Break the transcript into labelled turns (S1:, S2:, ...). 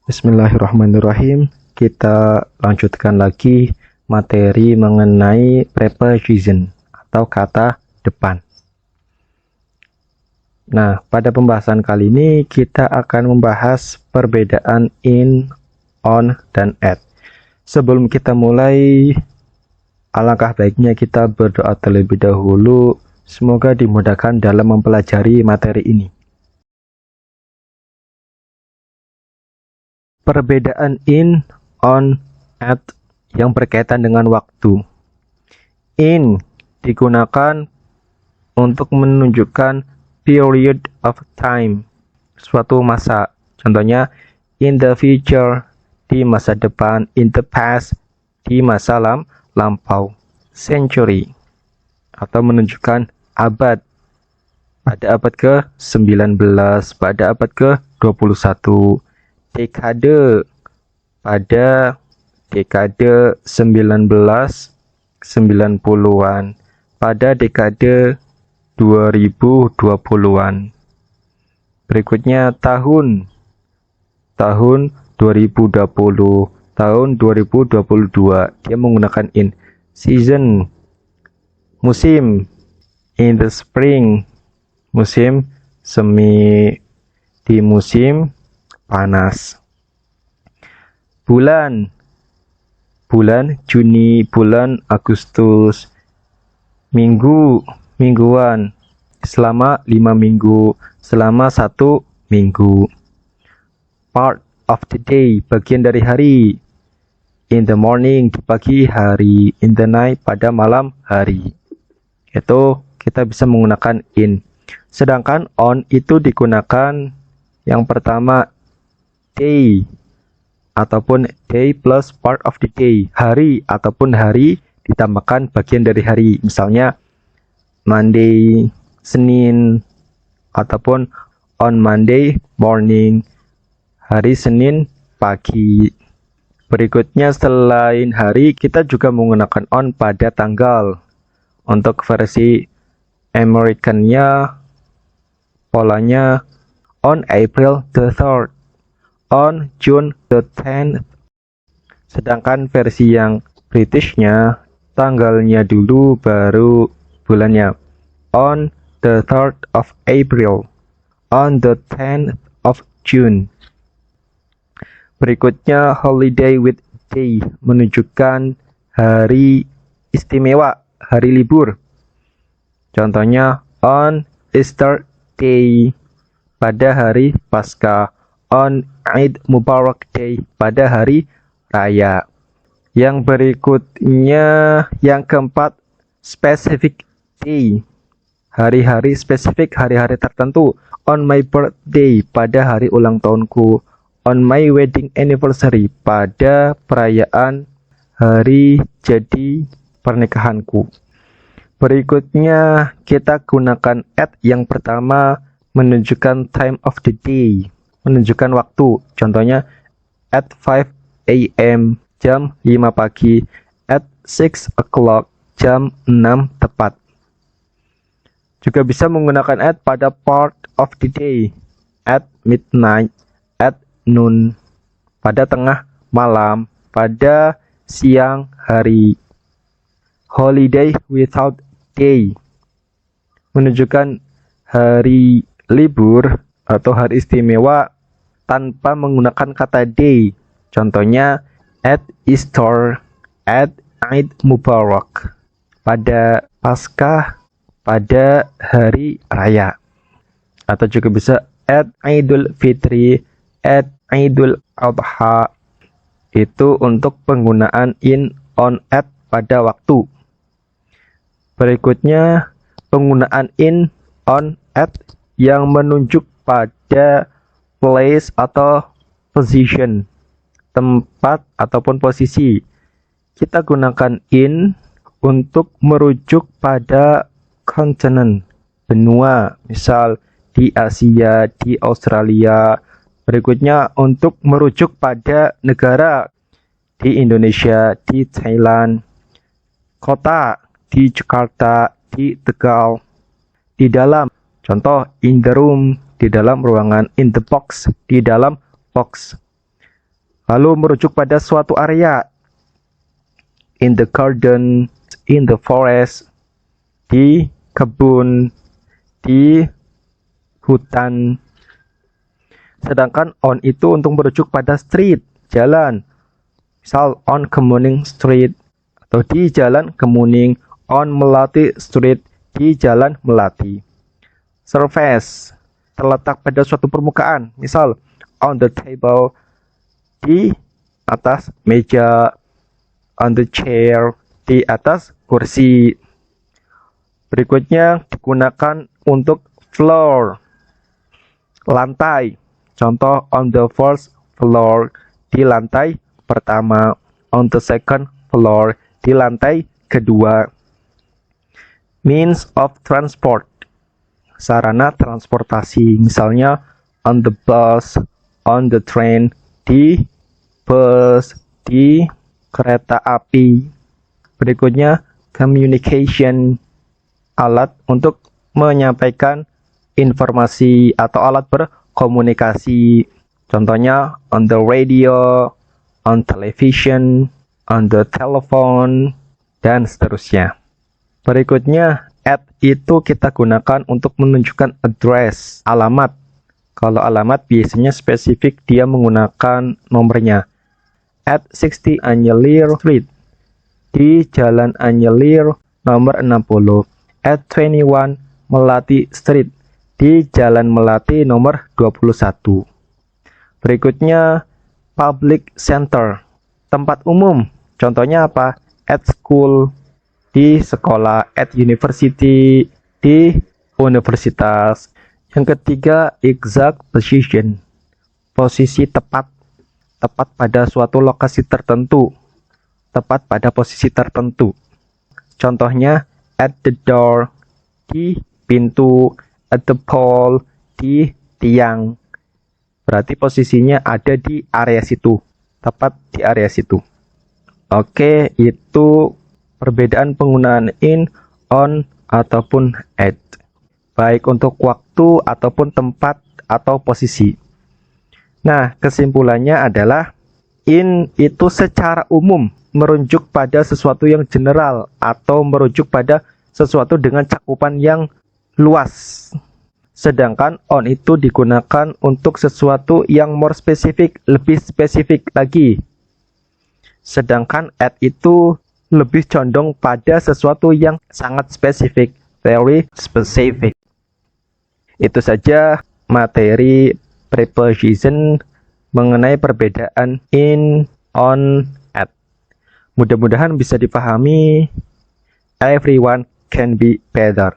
S1: Bismillahirrahmanirrahim. Kita lanjutkan lagi materi mengenai preposition atau kata depan. Nah, pada pembahasan kali ini kita akan membahas perbedaan in, on, dan at. Sebelum kita mulai, alangkah baiknya kita berdoa terlebih dahulu. Semoga dimudahkan dalam mempelajari materi ini. Perbedaan in, on, at yang berkaitan dengan waktu. In digunakan untuk menunjukkan period of time, suatu masa. Contohnya, in the future, di masa depan, in the past, di masa lampau. Century, atau menunjukkan abad, pada abad ke-19, pada abad ke-21. Dekade, pada dekade 1990-an, pada dekade 2020-an. Berikutnya tahun 2020, tahun 2022, dia menggunakan in. Season, musim, in the spring, musim semi, di musim panas. Bulan Juni, bulan Agustus. Minggu, mingguan, selama 5 minggu, selama 1 minggu. Part of the day, bagian dari hari. In the morning, di pagi hari. In the night, pada malam hari. Itu kita bisa menggunakan in. Sedangkan on itu digunakan yang pertama day ataupun day plus part of the day, hari ataupun hari ditambahkan bagian dari hari. Misalnya Monday, Senin, ataupun on Monday morning, hari Senin pagi. Berikutnya selain hari, kita juga menggunakan on pada tanggal. Untuk versi Americannya, polanya on April the 3rd, on June the 10th. Sedangkan versi yang Britishnya, tanggalnya dulu baru bulannya. On the 3rd of April, on the 10th of June. Berikutnya holiday with day, menunjukkan hari istimewa, hari libur. Contohnya on Easter Day, pada hari Paskah. On Eid Mubarak Day, pada hari raya. Yang berikutnya, yang keempat, specific day, hari-hari spesifik, hari-hari tertentu. On my birthday, pada hari ulang tahunku. On my wedding anniversary, pada perayaan hari jadi pernikahanku. Berikutnya kita gunakan at yang pertama menunjukkan time of the day, menunjukkan waktu. Contohnya at 5 AM, jam 5 pagi. At 6 o'clock, jam 6 tepat. Juga bisa menggunakan at pada part of the day. At midnight, at noon, pada tengah malam, pada siang hari. Holiday without day, menunjukkan hari libur atau hari istimewa tanpa menggunakan kata day. Contohnya at Easter, at Eid Mubarak, pada Paskah, pada hari raya. Atau juga bisa at Idul Fitri, at Idul Adha. Itu untuk penggunaan in, on, at pada waktu. Berikutnya penggunaan in, on, at yang menunjuk pada place atau position, tempat ataupun posisi. Kita gunakan in untuk merujuk pada kontinent, benua, misal di Asia, di Australia. Berikutnya untuk merujuk pada negara, di Indonesia, di Thailand. Kota, di Jakarta, di Tegal. Di dalam, contoh in the room, di dalam ruangan. In the box, di dalam box. Lalu merujuk pada suatu area. In the garden, in the forest, di kebun, di hutan. Sedangkan on itu untuk merujuk pada street, jalan. Misal on Kemuning Street, atau di jalan Kemuning, on Melati Street, di jalan Melati. Surface, terletak pada suatu permukaan. Misal on the table, di atas meja, on the chair, di atas kursi. Berikutnya digunakan untuk floor, lantai. Contoh on the first floor, di lantai pertama. On the second floor, di lantai kedua. Means of transport, sarana transportasi. Misalnya on the bus, on the train, di bus, di kereta api. Berikutnya communication, alat untuk menyampaikan informasi atau alat berkomunikasi. Contohnya on the radio, on television, on the telephone, dan seterusnya. Berikutnya at itu kita gunakan untuk menunjukkan address, alamat. Kalau alamat biasanya spesifik, dia menggunakan nomornya. At 60 Anyelir Street, di Jalan Anyelir nomor 60. At 21 Melati Street, di Jalan Melati nomor 21. Berikutnya public center, tempat umum. Contohnya apa? At school, di sekolah. At university, di universitas. Yang ketiga, exact position, posisi tepat, tepat pada suatu lokasi tertentu, tepat pada posisi tertentu. Contohnya at the door, di pintu. At the pole, di tiang. Berarti posisinya ada di area situ, tepat di area situ. Oke, itu perbedaan penggunaan in, on, ataupun at, baik untuk waktu ataupun tempat atau posisi. Nah, kesimpulannya adalah in itu secara umum merujuk pada sesuatu yang general atau merujuk pada sesuatu dengan cakupan yang luas. Sedangkan on itu digunakan untuk sesuatu yang more spesifik, lebih spesifik lagi. Sedangkan at itu lebih condong pada sesuatu yang sangat spesifik, very specific. Itu saja materi preposition mengenai perbedaan in, on, at. Mudah-mudahan bisa dipahami. Everyone can be better.